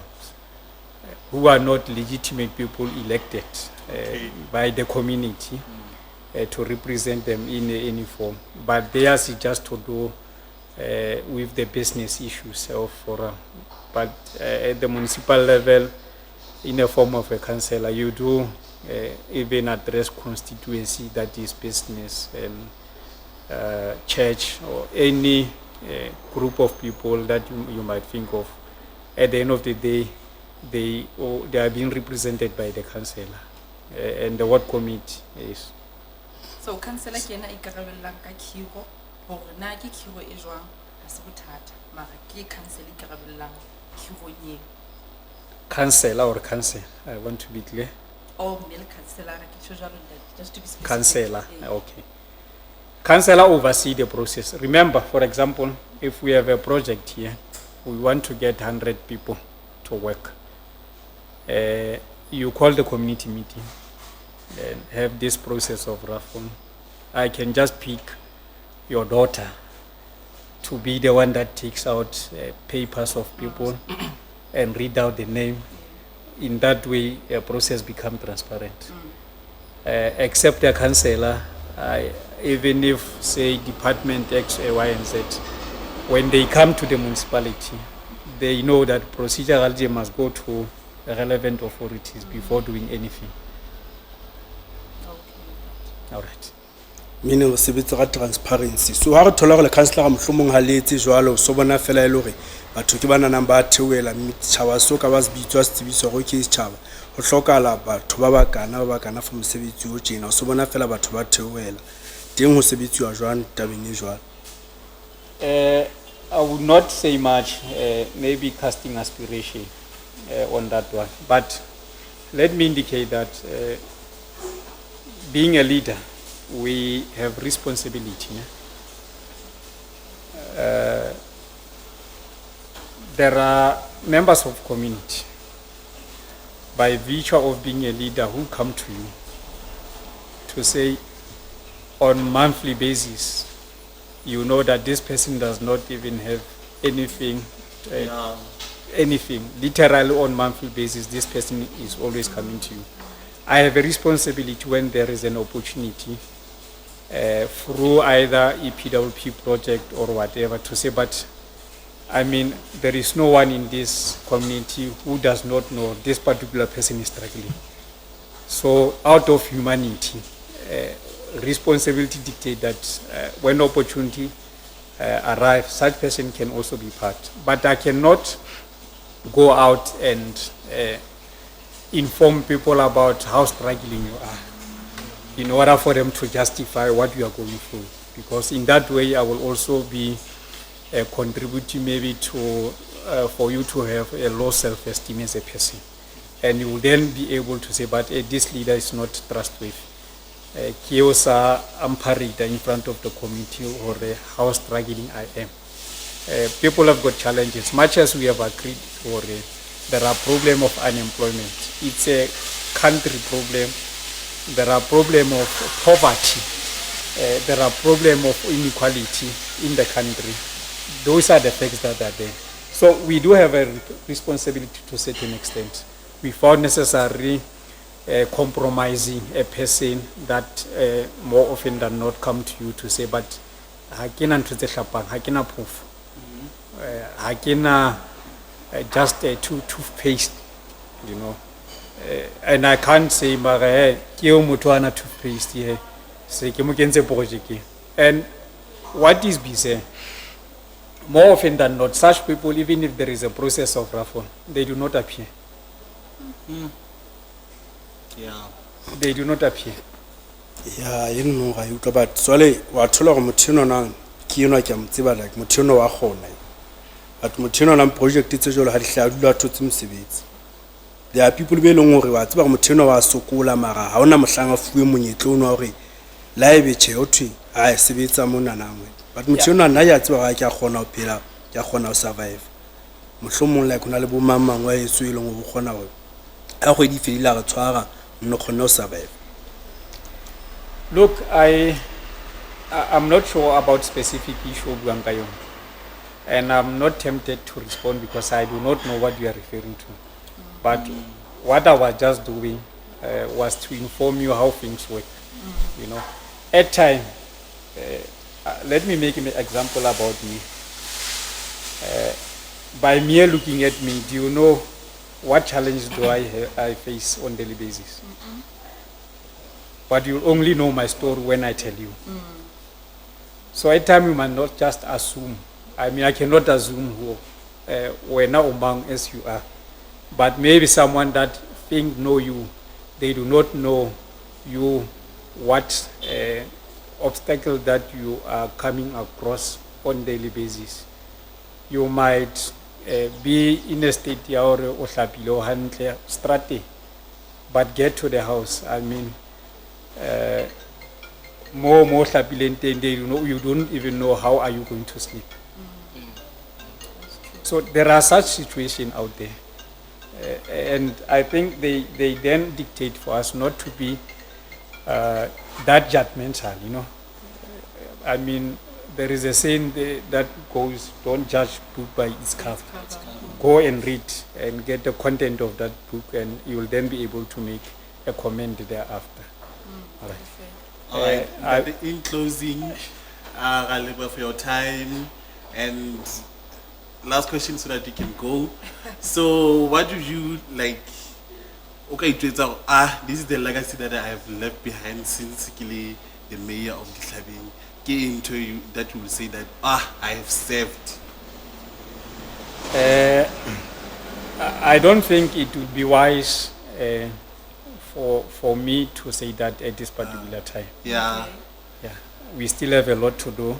who are not legitimate people elected by the community to represent them in any form. But theirs is just to do with the business issues of forum. But at the municipal level, in the form of a councillor, you do even address constituency, that is business and church or any group of people that you might think of. At the end of the day, they are being represented by the councillor and the ward committee is. So councillor ke ena ikarabellang ka khiro hore na ke khiro e jwang ha se bothata mara ke councillor ikarabellang khiro eng. Councillor or council, I want to be clear. Oh, male councillor just to be specific. Councillor, okay. Councillor oversee the process. Remember, for example, if we have a project here, we want to get 100 people to work. You call the community meeting and have this process of raffle. I can just pick your daughter to be the one that takes out papers of people and read out the name. In that way, a process becomes transparent. Except a councillor, even if, say, Department X, Y, and Z, when they come to the municipality, they know that procedurally must go to relevant authorities before doing anything. All right. Meaning o sebetsa ka transparency. So ha re thola gore le councillor mohlomong ha letse jwalo so bona fela e le hore batho ke bana nang ba theoela tshaba so ka ba se bitswa setsebiso go ke tshaba go hlokala batho ba bakana for mosebetsi o tjena so bona fela batho ba theoela teng ho sebetsiwa jwang tabeng e jwalo. I would not say much, maybe casting aspiration on that one. But let me indicate that being a leader, we have responsibility. There are members of community, by virtue of being a leader, who come to you to say on monthly basis, you know that this person does not even have anything, anything. Literally on monthly basis, this person is always coming to you. I have a responsibility when there is an opportunity through either EP03 project or whatever to say, but I mean, there is no one in this community who does not know this particular person is struggling. So out of humanity, responsibility dictate that when opportunity arrives, such person can also be part. But I cannot go out and inform people about how struggling you are in order for them to justify what you are going through. Because in that way, I will also be contributing maybe to for you to have a low self-esteem as a person. And you will then be able to say, but this leader is not trustworthy. Kiosa amparita in front of the community or how struggling I am. People have got challenges. Much as we have agreed, or there are problems of unemployment. It's a country problem. There are problems of poverty. There are problems of inequality in the country. Those are the facts that are there. So we do have a responsibility to a certain extent. We found necessary compromising a person that more often than not come to you to say, but hakina ntse hlapang, hakina proof, hakina just a toothpaste, you know. And I can't say mara ke o motho ana toothpaste here, se ke mo kentse project. And what is busy? More often than not, such people, even if there is a process of raffle, they do not appear. Yeah. They do not appear. Yeah, you know, I utlwa but swale wa thola go motho nona ke yona ke mtseba like motho nona wa gona. But motho nona project tse jolo ha di hla dula thotse mosebetsi. There are people be leng hore wa tseba go motho nona wa sokola mara ha ona mohlanga fuwe monyetlo ona hore live che othwe a sebetsa mona nangwe. But motho nona ya tseba ga ke a gona ho phela, ke a gona ho survive. Mohlomong like hona le bo mamang wa etso e leng go gona hore a go di fedila ga tshwara no kgona survive. Look, I'm not sure about specific issue of Buangayon, and I'm not tempted to respond because I do not know what you are referring to. But what I was just doing was to inform you how things work. You know, at time, let me make an example about me. By mere looking at me, do you know what challenges do I face on a daily basis? But you only know my story when I tell you. So at time you might not just assume. I mean, I cannot assume who we're now among as you are. But maybe someone that know you, they do not know you, what obstacle that you are coming across on a daily basis. You might be in a state or strategy, but get to the house. I mean, more you don't even know how are you going to sleep. So there are such situations out there, and I think they then dictate for us not to be that judgmental. You know, I mean, there is a saying that goes, don't judge book by its cover. Go and read and get the content of that book, and you will then be able to make a comment thereafter. All right. All right. But in closing, Galeba for your time, and last question so that you can go. So, what do you like? Okay, this is the legacy that I have left behind since the mayor of Dihlabeng. Get into you that you will say that I have served. I don't think it would be wise for me to say that at this particular time. Yeah. Yeah, we still have a lot to do.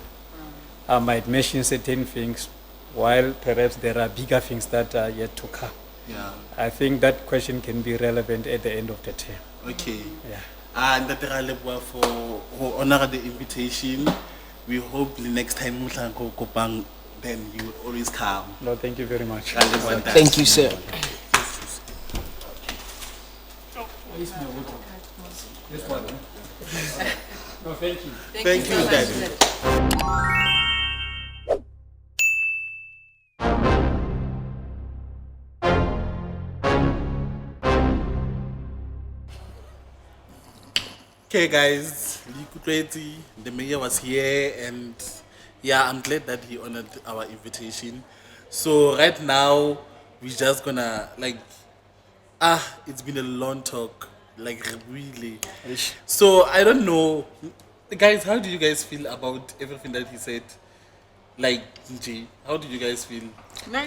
I might mention certain things, while perhaps there are bigger things that are yet to come. Yeah. I think that question can be relevant at the end of the term. Okay. Yeah. And that for honor the invitation. We hope the next time then you will always come. No, thank you very much. Thank you, sir. No, thank you. Thank you, Daddy. Okay, guys, the mayor was here, and yeah, I'm glad that he honored our invitation. So right now, we're just gonna it's been a long talk, like really. So I don't know, guys, how do you guys feel about everything that he said? Like, Nji, how did you guys feel? No.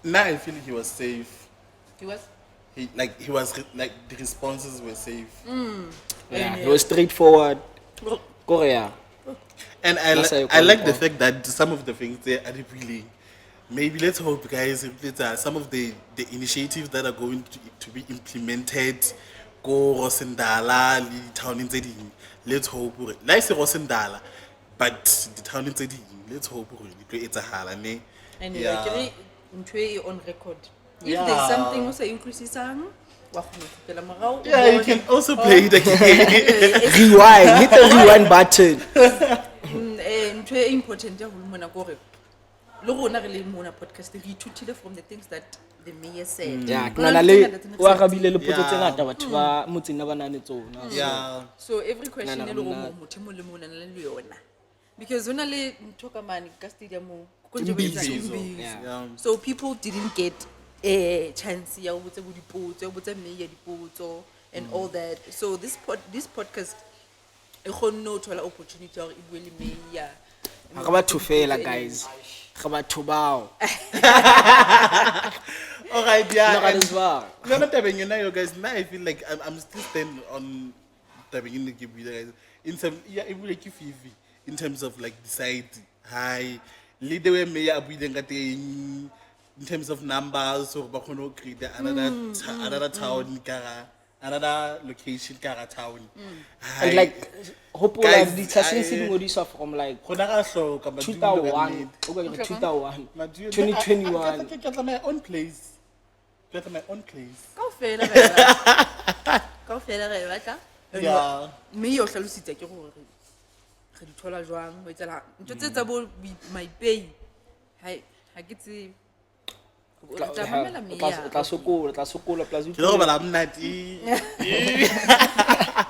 Now I feel he was safe. He was. The responses were safe. Yeah, it was straightforward. Korea. And I like the fact that some of the things there are really, maybe let's hope, guys, if it's, some of the initiatives that are going to be implemented, go Rosendal, town in Zedin, let's hope, like Rosendal, but the town in Zedin, let's hope it's a halane. And Yeah. on record. If Yeah. there's something also increases yeah, You can also play the game. Rewind. Hit the rewind button. important ya mona gore le rona re le mona podcast re ithutile from the things that the mayor said. Yeah, kuna le wa rabile le potso tse ngata batho ba motseng na bana le tsona. Yeah. So every question e le go motho mo le mona le yona. Because ona le nthoka mani ka stadium mo go jobetsa Yeah. so people didn't get a chance ya go botsa bo dipotso ya botsa mayor dipotso and all that. So this podcast e kgonne to thola opportunity ya gore e bue le mayor. Ga ba thofela guys. Ga ba thobao. All right, yeah. No, as well. No, not Dihlabeng, you guys. Now I feel like I'm still standing on Dihlabeng in the game, guys. In some, yeah, it will like you in terms of like decide hi, lead the way mayor in terms of numbers, so we create another town, another location, town. And like hope Guys, the discussion ngodiswa from like 2001 okay 2001 2021 Get my own place. Get my own place. Kaofela re batla. Yeah. Me yo hlalositse ke gore re di thola jwang ho etsela ntse tsa bo my pay hai ha ke tse tla sokola plus Ke go bala mnati.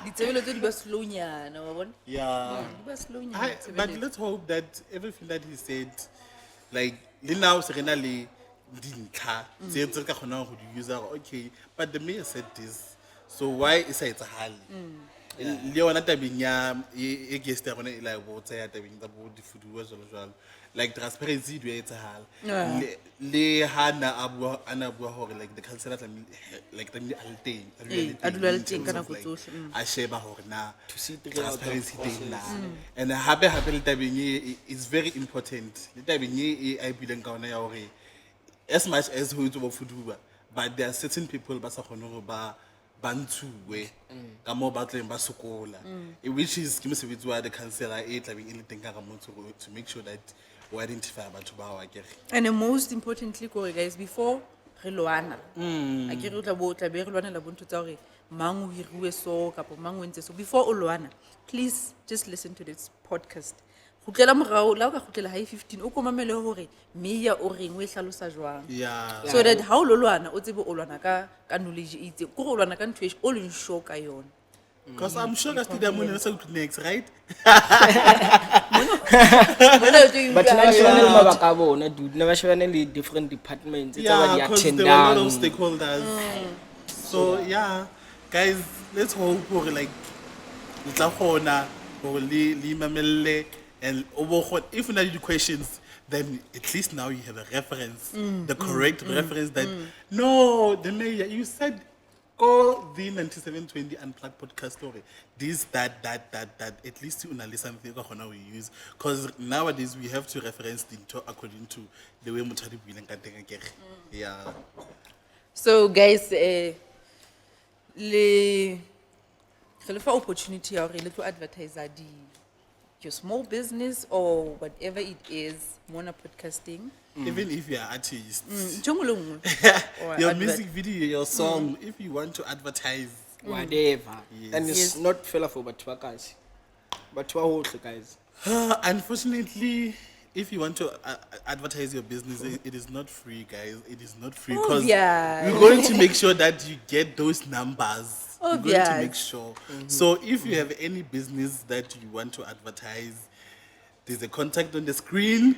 ditsebelo tse di ba slow nyana wa bona. Yeah. Di ba slow nyana. But let's hope that everything that he said, like, le now serena le dintlha tse tse ka kgona go di user, okay, but the mayor said this, so why is it a hali? Le yona tabeng ya e guest ya rona e la bo tsa ya tabeng tsa bo di food wa jalo like transparency do etsa hala le hana ana bua hore like the councillor like the adulting kana go tsohle a sheba hore na to see the transparency thing na and hape le tabeng e is very important le tabeng e I bileng ka ona ya hore as much as ho itse bo food but there are certain people ba sa kgone go ba bantuwe ka mo ba tleng ba sokola which is ke mosebetsi wa the councillor e tlabeng e le teng ka motho to make sure that we identify batho ba wa kere. And most importantly guys, before re lwana a ke re o tla be re lwanela bo ntho tsa hore mang o hiriwe so kapo mang o entse so before o lwana please just listen to this podcast khutlela morao la o ka khutlela high 15 o komamele hore meya o reng o e hlalosa jwang Yeah. so that ha o lo lwana o tsebe o lwana ka knowledge e itse ko go lwana ka ntho e o leng sure ka yona Because I'm sure that's the money that's next, right? But now you want mabaka a bona, dude. Never shebane le different departments. It's about the Because there were a lot of attendance. stakeholders. So yeah, guys, let's hope for like Nitlahona or Li Mamele and if you need questions, then at least now you have a reference, the correct reference that no, the mayor, you said call the 9720 Unplugged podcast story. This, that. At least you know something we use. Because nowadays we have to reference the according to the way Mutari Bilang Yeah. so guys le fa opportunity ya hore le tlo advertiser your small business or whatever it is mona podcasting Even if you're an artist, ntho le nngwe or your advert. music video, your song, if you want to advertise, Whatever. Yes. And it's Yes. not fella for batho ba kasi. Batho ba hohle, guys. unfortunately, if you want to advertise your business, it is not free, guys. It is not free Oh, because yeah. we're going to make sure that you get those numbers. Oh, we're going to yeah. make sure. So if you have any business that you want to advertise, there's a contact on the screen.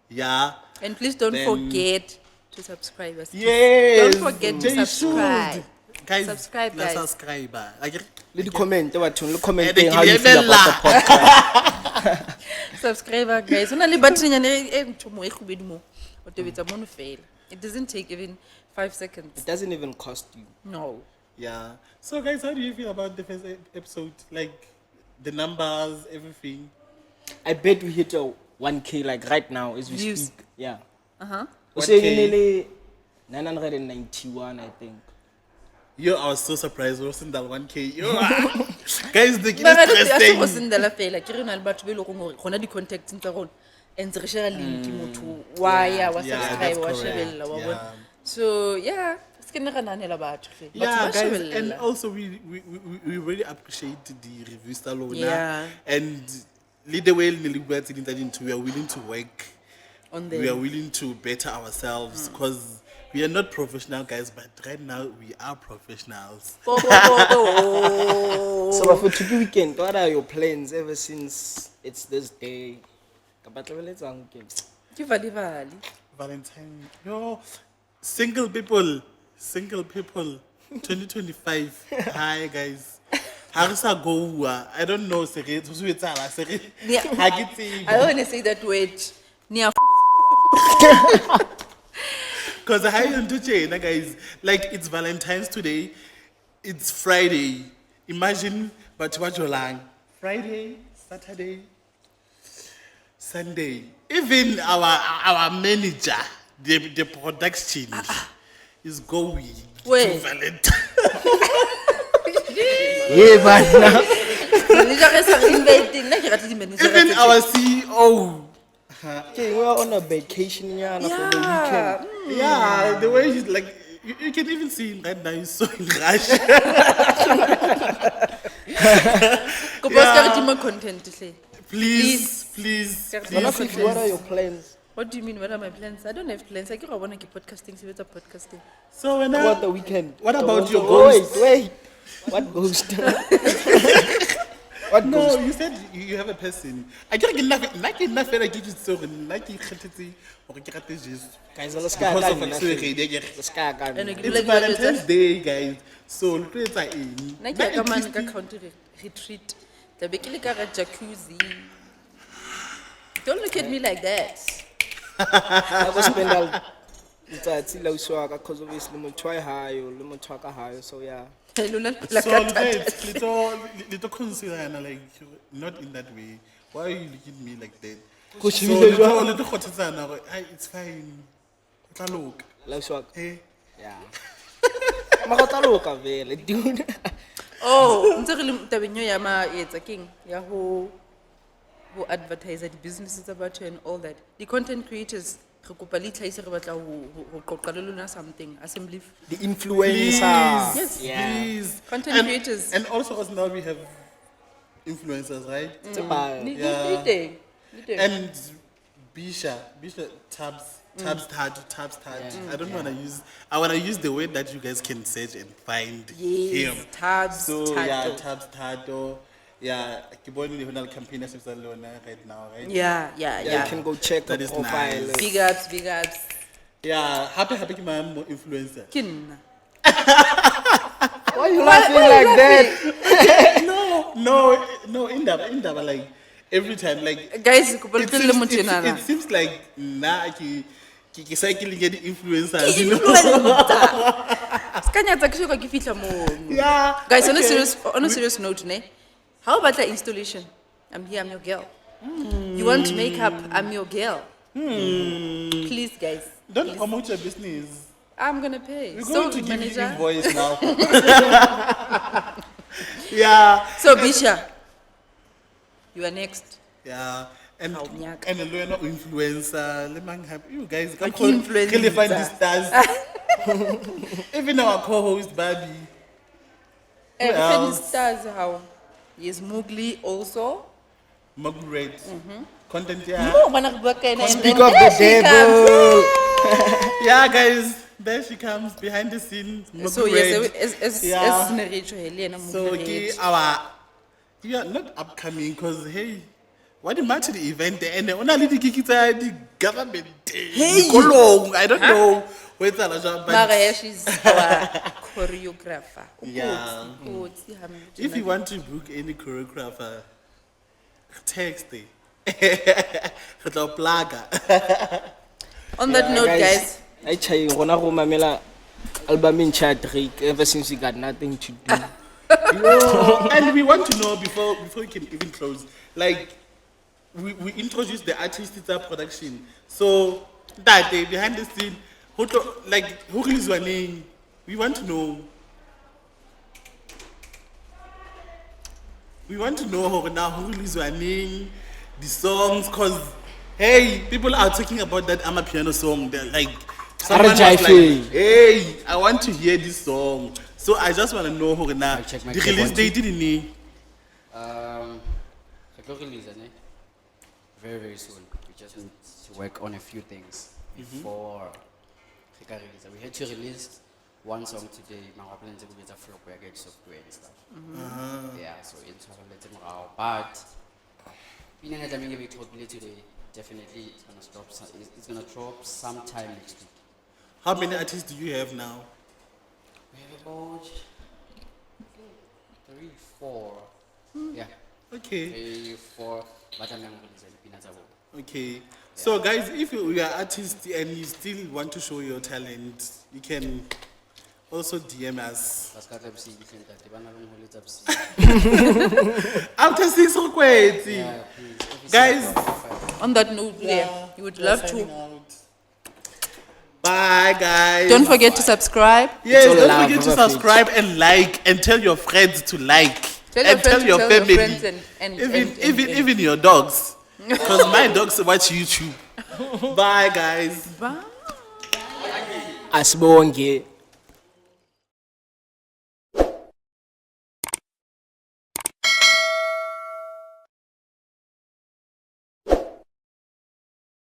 Yeah. And please don't Then- forget to subscribe us. Yes. Don't forget to they subscribe. should. Guys, Subscribe, let's guys. subscribe. Like, Le di comment bathong, le comment Eh, how you feel about the podcast. Subscriber guys. Ona le button nyane e ntho mo e khubedu mo. O tobetsa mono fela. It doesn't take even 5 seconds. It doesn't even cost you. No. yeah. So, guys, how do you feel about the first episode? Like, the numbers, everything? I bet we hit a 1K like right now as we Views. speak. Yeah. Uh-huh. We're saying 1K. nearly 991, I think. Yo, I was so surprised. Rosendal 1K. Yo, guys, the kid Mara is le stressing. go sendela fela ke re na le batho be le go gore gona di contacts tsa rona and re share link motho wa ya wa Yeah, subscribe that's wa correct. shebella wa Yeah. bona so yeah it's ke nna gananela batho hle Yeah, guys, and shebella also we really appreciate the review Salona. Yeah. And leader well we are willing to work. on We are them willing to better ourselves because we are not professional guys, but right now we are professionals. Bo, bo, bo, bo. So for Tuki weekend, what are your plans ever since it's this day? Ke vali vali Valentine, yo, single people, 2025. Hi guys. Harisa go. I don't know. Yeah. I don't want to say that word near Because I am to China, guys. Like it's Valentine's today. It's Friday. Imagine, but what you're like. Friday, Saturday, Sunday. Even our manager, the production is going Where? to Valentine. Yeah, but now. Even our CEO. Okay, we are on a vacation for the weekend. Yeah, the way he's like, you can even see him right now. He's so in rush. Content hle. Please. What are your plans? What do you mean what are my plans? I don't have plans. I ke go bona ke podcasting sebetsa podcasting. So when About the weekend. What about Oh, your wait, ghost? Wait. What ghost? What No, ghost? you said you have a person. I can't get nothing. I can't get so Guys, let's go. because of it. Let's go. And It's Valentine's Day, guys. So look at that. Na ke ka man ka counter retreat. The be ke le ka ga jacuzzi. Don't look at me like that. I go spend all letsatsi la uswaka because obviously motho wa hayo le motho wa ka hayo, so yeah. Lona So la ka little consider like not in that way. Why are you looking at me like that? Go So shebile jwang? little khotsana gore it's fine. Tla loka. La uswaka. Eh. Yeah. Magotla loka vele, dude. Oh, ntse re le tabeng yo ya ma etsa keng ya ho advertise the businesses about you and all that. The content creators re kopa le tlhaise re batla ho qoqa le lona something assembly. The influencer. Yes. Yeah. Please. Content creators. And also, us now we have influencers, right? It's about Ni And Bisha tabs. I don't want to use. I want to use the word that you guys can search and find him. Tabs. So yeah, Tato. tabs Tato. Yeah, Kiboni Leonel campaign as right now, right? Yeah. You can go check That the is profile. nice. Big ups. Yeah, happy ki my influencer. Kinna. Why are you laughing like that? No, in that, like every time, like Guys, kopa le tlele mo it tjenana. seems like na ki cycling get influencers, you know? Ska nyatsa ke soka ke fihla moo. Yeah. Guys, on okay. a serious note, ne? How about the installation? I'm here, I'm your girl. You want makeup? I'm your girl. Please, guys. Don't promote your business. I'm gonna pay. We're So, going to give you manager. invoice now. Yeah. So, Bisha, you are next. Yeah. And How nyaka. a lawyer influencer. Let me have you guys come Okay, influencer. really find these stars. Even our co-host Babi. And else? stars how? Yes, Mowgli also. Margaret. Content yeah. No, when I work and Speak of the devil. Yeah, guys. There she comes behind the scenes. So Margaret. yes, as Yeah. narrator Helena So okay, we are not upcoming because hey, what the matter the event and only the kikita the government Hey! Kolong, I don't know where the Maria, she's our choreographer. Yeah. If you want to book any choreographer, text it. On that note, guys, I tell you, when I go mamela album in chat Drake, ever since we got nothing to do. And we want to know before we can even close, like we introduced the artist it's a production. So that day behind the scene, who is your name? We want to know. We want to know now who is your name, the songs, cause hey, people are talking about that I'm a piano song. They're like, someone was like, hey, I want to hear this song. So I just want to know who now check my the clip release on date didn't need. The release, very, very soon. We just need to work on a few things before we release. We had to release one song today. My plans will get a flop where I get software and stuff. Yeah, so it's but being a we talked today, definitely it's gonna stop. It's gonna drop sometime next week. How many artists do you have now? We have about 3, 4. Yeah. Okay. 3, 4. But I'm not Okay. So guys, if you are artist and you still want to show your talent, you can also DM us. After 6 requests. Yeah, please. Guys. on that note, you would love to. Bye guys. Don't forget to subscribe. Yes, all don't love, forget to Papa subscribe and like and tell your friends to like. Tell your and friends tell to your tell your family. friends and Even your dogs. Because my dogs watch YouTube. Bye guys. Bye. Asibonge.